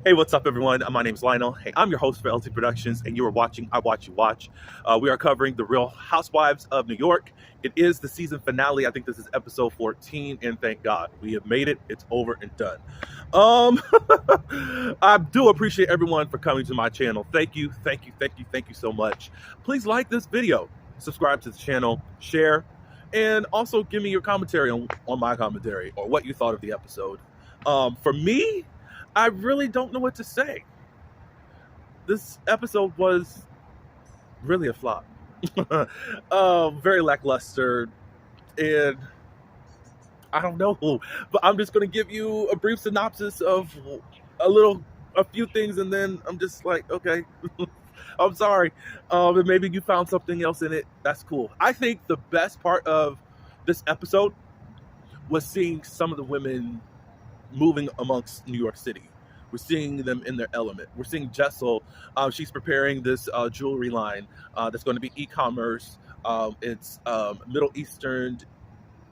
Hey, what's up, everyone? My name's Lionel. Hey, I'm your host for LT Productions, and you are watching I Watch You Watch. We are covering the Real Housewives of New York. It is the season finale. I think this is episode 14, and thank God we have made it. It's over and done. Um, I do appreciate everyone for coming to my channel. Thank you, thank you, thank you, thank you so much. Please like this video, subscribe to the channel, share, and also give me your commentary on my commentary or what you thought of the episode. For me, I really don't know what to say. This episode was really a flop. Very lackluster, and I don't know, but I'm just going to give you a brief synopsis of a few things, and then I'm just like, okay, I'm sorry. And maybe you found something else in it. That's cool. I think the best part of this episode was seeing some of the women moving amongst New York City. We're seeing them in their element. We're seeing Jessel. She's preparing this jewelry line that's going to be e-commerce. It's Middle Eastern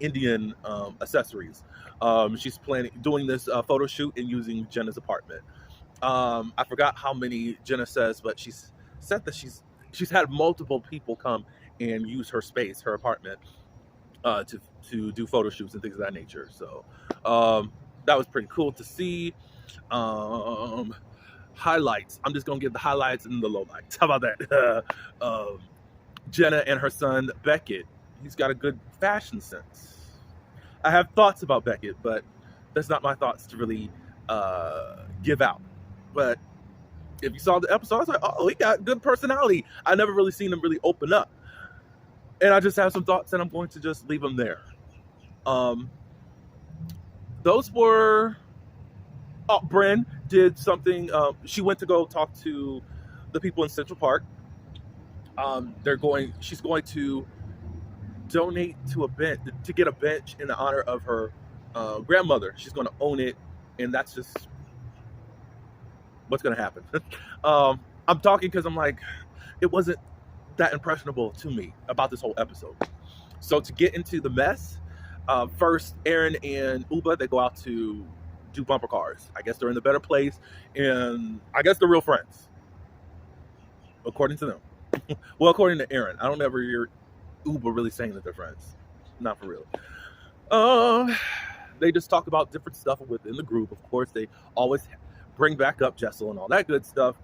Indian accessories. She's doing this photo shoot and using Jenna's apartment. I forgot how many Jenna says, but she's said that she's had multiple people come and use her space, her apartment, to do photo shoots and things of that nature. So that was pretty cool to see. Highlights. I'm just gonna give the highlights and the lowlights. How about that? Jenna and her son Beckett. He's got a good fashion sense. I have thoughts about Beckett, but that's not my thoughts to really give out. But if you saw the episode, I was like, oh, he got good personality. I never really seen him really open up. And I just have some thoughts, and I'm going to just leave them there. Those were... Oh, Bryn did something. She went to go talk to the people in Central Park. She's going to donate to a bench, to get a bench in the honor of her grandmother. She's going to own it, and that's just what's going to happen. I'm talking because I'm like, it wasn't that impressionable to me about this whole episode. So to get into the mess, first Aaron and Uba, they go out to do bumper cars. I guess they're in the better place, and I guess they're real friends, according to them. Well, according to Aaron. I don't ever hear Uba really saying that they're friends. Not for real. They just talk about different stuff within the group. Of course, they always bring back up Jessel and all that good stuff.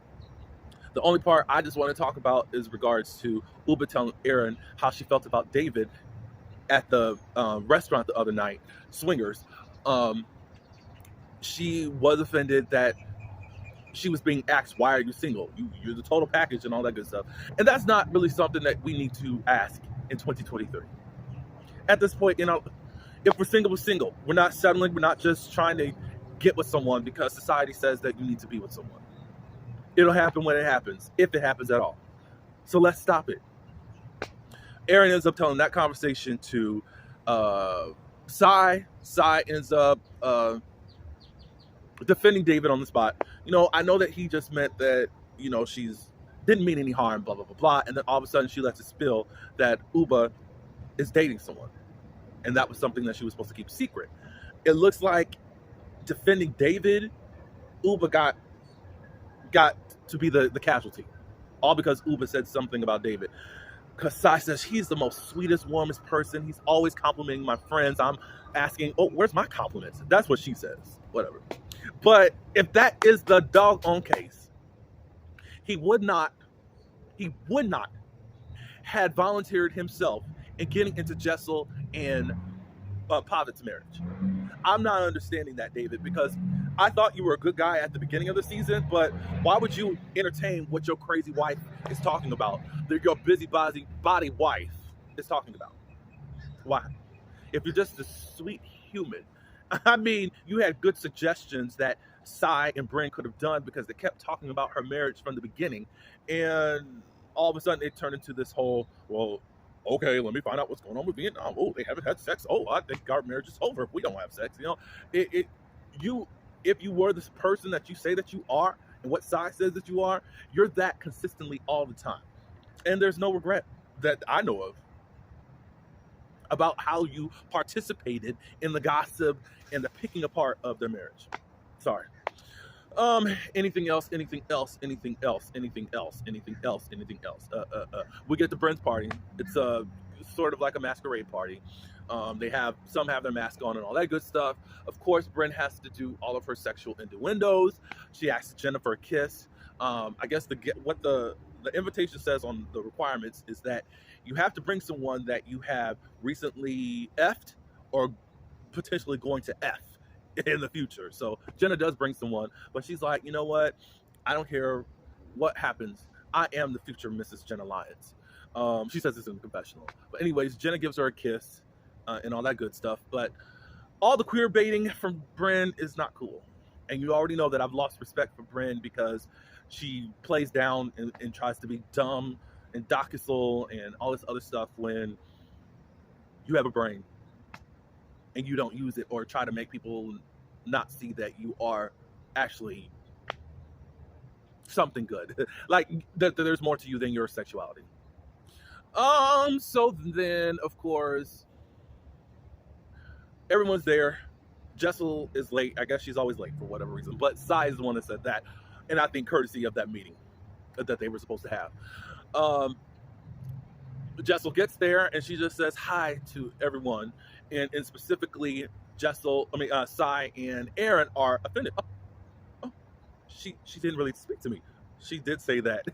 The only part I just want to talk about is regards to Uba telling Aaron how she felt about David at the restaurant the other night, Swingers. She was offended that she was being asked, why are you single? You're the total package and all that good stuff. And that's not really something that we need to ask in 2023. At this point, if we're single, we're single. We're not settling. We're not just trying to get with someone because society says that you need to be with someone. It'll happen when it happens, if it happens at all. So let's stop it. Aaron ends up telling that conversation to Sai. Sai ends up defending David on the spot. I know that he just meant that, she's didn't mean any harm, blah, blah, blah, blah. And then all of a sudden she lets it spill that Uba is dating someone. And that was something that she was supposed to keep secret. It looks like defending David, Uba got to be the casualty. All because Uba said something about David. Because Sai says he's the most sweetest, warmest person. He's always complimenting my friends. I'm asking, oh, where's my compliments? That's what she says. Whatever. But if that is the doggone case, he would not had volunteered himself in getting into Jessel and Pavitt's marriage. I'm not understanding that, David, because I thought you were a good guy at the beginning of the season, but why would you entertain what your crazy wife is talking about? That your busybody wife is talking about. Why? If you're just a sweet human. I mean, you had good suggestions that Sai and Bryn could have done because they kept talking about her marriage from the beginning, and all of a sudden it turned into this whole, well, okay, let me find out what's going on with Vietnam. Oh, they haven't had sex. Oh, I think our marriage is over if we don't have sex. If you were this person that you say that you are and what Sai says that you are, you're that consistently all the time. And there's no regret that I know of about how you participated in the gossip and the picking apart of their marriage. Sorry. Anything else? Anything else? Anything else? Anything else? Anything else? Anything else? We get to Brent's party. It's sort of like a masquerade party. They have some have their mask on and all that good stuff. Of course, Brent has to do all of her sexual innuendos. She asks Jennifer a kiss. I guess what the invitation says on the requirements is that you have to bring someone that you have recently effed or potentially going to F in the future. So Jenna does bring someone, but she's like, you know what? I don't care what happens. I am the future Mrs. Jenna Lyons. She says this in the confessional. But anyways, Jenna gives her a kiss and all that good stuff. But all the queer baiting from Brynn is not cool. And you already know that I've lost respect for Brynn because she plays down and tries to be dumb and docile and all this other stuff when you have a brain and you don't use it, or try to make people not see that you are actually something good. Like that there's more to you than your sexuality. So then of course everyone's there. Jessel is late. I guess she's always late for whatever reason, but Sai is the one that said that, and I think courtesy of that meeting that they were supposed to have. Jessel gets there and she just says hi to everyone, and specifically Sai and Aaron are offended. Oh, she didn't really speak to me. She did say that.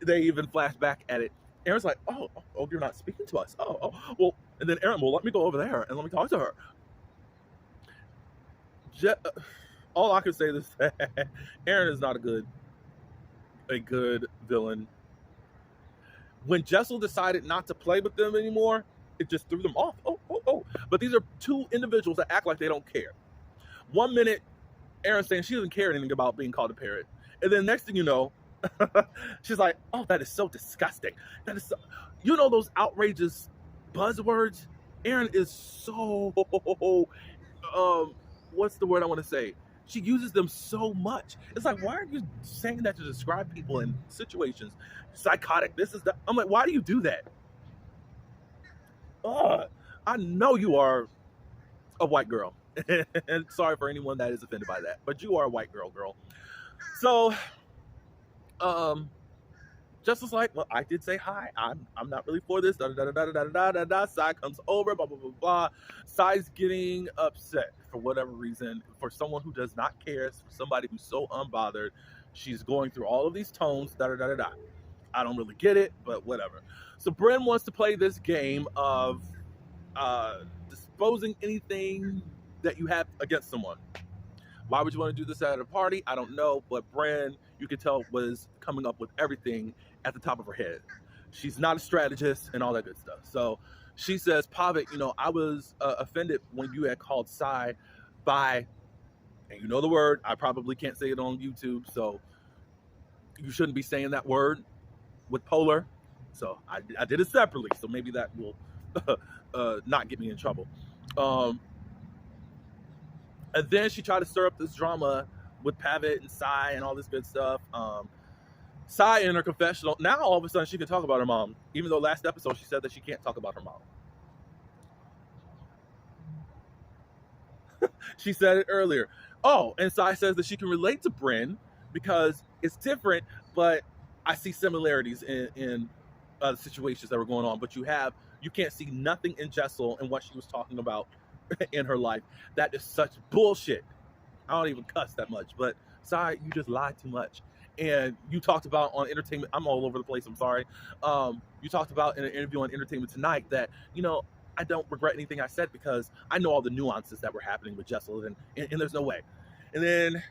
They even flash back at it. Aaron's like, oh, you're not speaking to us. Oh, well, and then Aaron, well, let me go over there and let me talk to her. All I can say is that Aaron is not a good villain. When Jessel decided not to play with them anymore, it just threw them off. Oh. But these are two individuals that act like they don't care. 1 minute, Aaron's saying she doesn't care anything about being called a parrot. And then next thing you know, she's like, oh, that is so disgusting. That is so... You know those outrageous buzzwords? Aaron is so... what's the word I want to say? She uses them so much. It's like, why are you saying that to describe people in situations? Psychotic, this is that. I'm like, why do you do that? I know you are a white girl. And sorry for anyone that is offended by that, but you are a white girl. So, just was like, well, I did say hi. I'm not really for this. Sai comes over, blah, blah, blah, blah. Sai's getting upset for whatever reason. For someone who does not care, for somebody who's so unbothered, she's going through all of these tones, I don't really get it, but whatever. So Brynn wants to play this game of disposing anything that you have against someone. Why would you want to do this at a party? I don't know, but Brynn, you could tell, was coming up with everything at the top of her head. She's not a strategist and all that good stuff. So she says, Pavit, I was offended when you had called Sai by, and you know the word, I probably can't say it on YouTube, so you shouldn't be saying that word with polar. So I did it separately, so maybe that will not get me in trouble. And then she tried to stir up this drama with Pavit and Sai and all this good stuff. Sai in her confessional, now all of a sudden she can talk about her mom, even though last episode she said that she can't talk about her mom. She said it earlier. Oh, and Sai says that she can relate to Brynn because it's different, but I see similarities in the situations that were going on. But you can't see nothing in Jessel and what she was talking about in her life. That is such bullshit. I don't even cuss that much, but Sai, you just lied too much. And you talked about on Entertainment, I'm all over the place, I'm sorry. You talked about in an interview on Entertainment Tonight that, I don't regret anything I said because I know all the nuances that were happening with Jessel, and there's no way. And then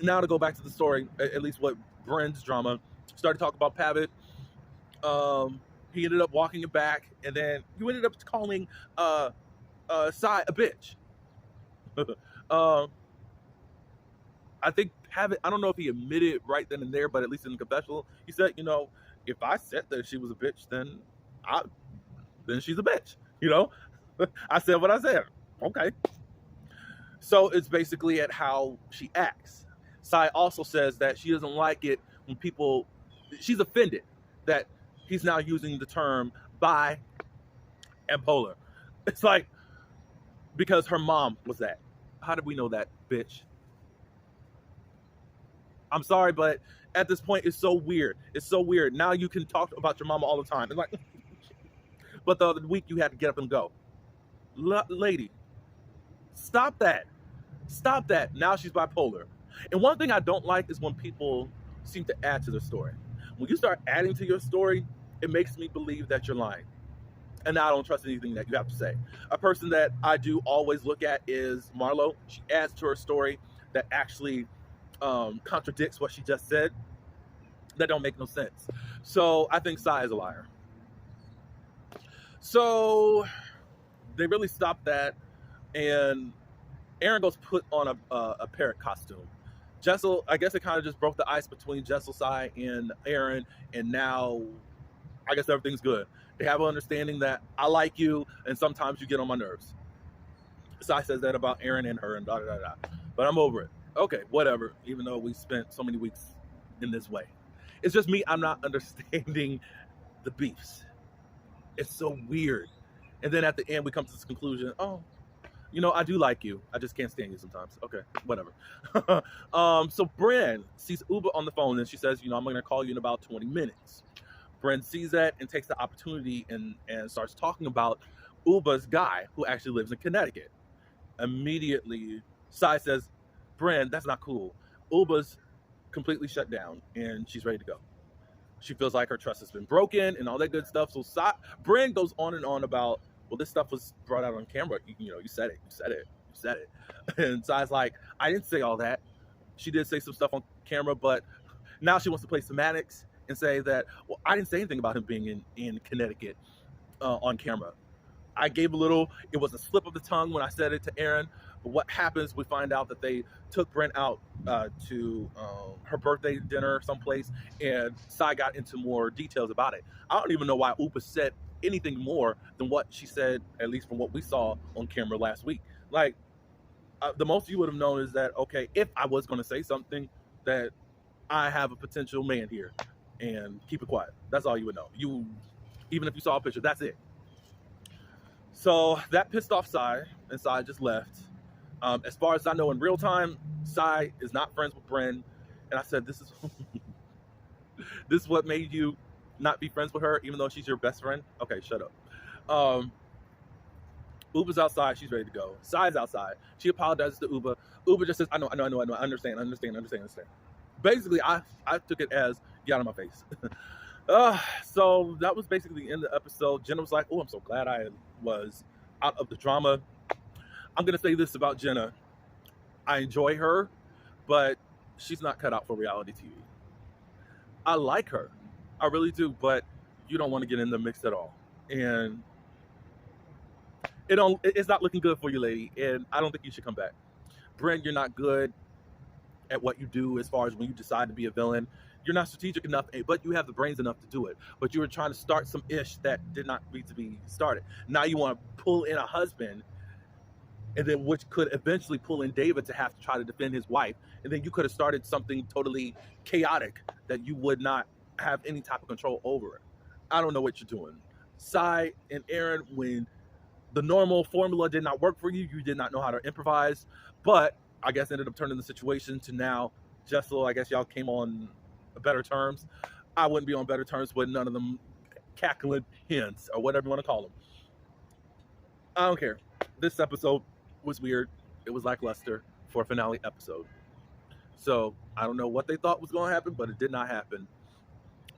now to go back to the story, at least what Brynn's drama, started talking about Pavit. He ended up walking it back, and then you ended up calling Sai a bitch. I think Pavit, I don't know if he admitted right then and there, but at least in the confessional, he said, if I said that she was a bitch, then she's a bitch. I said what I said. Okay. So it's basically at how she acts. Sai also says that she doesn't like it when she's offended that he's now using the term bi and polar. It's like, because her mom was that. How did we know that, bitch? I'm sorry, but at this point, it's so weird. It's so weird. Now you can talk about your mama all the time. It's like, but the other week you had to get up and go. Lady, stop that. Stop that. Now she's bipolar. And one thing I don't like is when people seem to add to their story. When you start adding to your story, it makes me believe that you're lying. And now I don't trust anything that you have to say. A person that I do always look at is Marlo. She adds to her story that actually contradicts what she just said. That don't make no sense. So I think Sai is a liar. So they really stopped that, and Aaron goes put on a parrot costume. Jessel, I guess it kind of just broke the ice between Jessel, Sai, and Aaron, and now I guess everything's good. They have an understanding that I like you, and sometimes you get on my nerves. Sai says that about Aaron and her, and da da da da. But I'm over it. Okay, whatever. Even though we spent so many weeks in this way, it's just me. I'm not understanding the beefs. It's so weird. And then at the end, we come to this conclusion. Oh, you know, I do like you. I just can't stand you sometimes. Okay, whatever. So Bren sees Uba on the phone, and she says, you know, I'm going to call you in about 20 minutes. Bren sees that and takes the opportunity and starts talking about Uba's guy who actually lives in Connecticut. Immediately, Sai says, Bren, that's not cool. Uba's completely shut down, and she's ready to go. She feels like her trust has been broken and all that good stuff. So Bren goes on and on about, well, this stuff was brought out on camera. You know, you said it. And Sai's like, I didn't say all that. She did say some stuff on camera, but now she wants to play semantics and say that, well, I didn't say anything about him being in Connecticut on camera. I gave a little, it was a slip of the tongue when I said it to Aaron. But what happens, we find out that they took Brent out to her birthday dinner someplace, and Sai got into more details about it. I don't even know why Upa said anything more than what she said, at least from what we saw on camera last week. Like, the most you would have known is that, okay, if I was going to say something, that I have a potential man here, and keep it quiet. That's all you would know. Even if you saw a picture, that's it. So that pissed off Sai, and Sai just left. As far as I know, in real time, Sai is not friends with Bren, and I said, this is what made you not be friends with her, even though she's your best friend. Okay, shut up. Uba's outside. She's ready to go. Sai's outside. She apologizes to Uba. Uba just says, I know. I understand. Basically, I took it as, get out of my face. So that was basically the end of the episode. Jenna was like, oh, I'm so glad I was out of the drama. I'm going to say this about Jenna. I enjoy her, but she's not cut out for reality TV. I like her. I really do, but you don't want to get in the mix at all. And it's not looking good for you, lady, and I don't think you should come back. Brent, you're not good at what you do as far as when you decide to be a villain. You're not strategic enough, but you have the brains enough to do it. But you were trying to start some ish that did not need to be started. Now you want to pull in a husband, and then which could eventually pull in David to have to try to defend his wife. And then you could have started something totally chaotic that you would not have any type of control over it. I don't know what you're doing. Sai and Aaron, when the normal formula did not work for you, you did not know how to improvise, but I guess ended up turning the situation to now, Jessel, I guess y'all came on better terms. I wouldn't be on better terms with none of them cackling hens or whatever you want to call them. I don't care. This episode was weird. It was lackluster for a finale episode. So I don't know what they thought was going to happen, but it did not happen.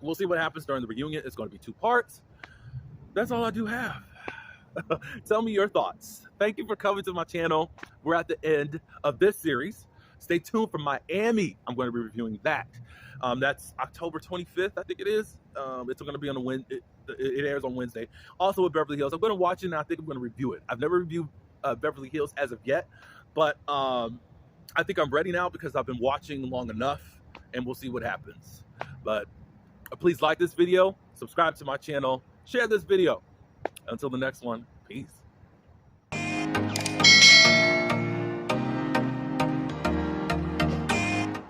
We'll see what happens during the reunion. It's going to be 2 parts. That's all I do have. Tell me your thoughts. Thank you for coming to my channel. We're at the end of this series. Stay tuned for Miami. I'm going to be reviewing that. That's October 25th, I think it is. It's going to be on a Wednesday. It airs on Wednesday. Also with Beverly Hills. I'm going to watch it, and I think I'm going to review it. I've never reviewed Beverly Hills as of yet, but I think I'm ready now because I've been watching long enough, and we'll see what happens. But please like this video, subscribe to my channel, share this video. Until the next one, peace.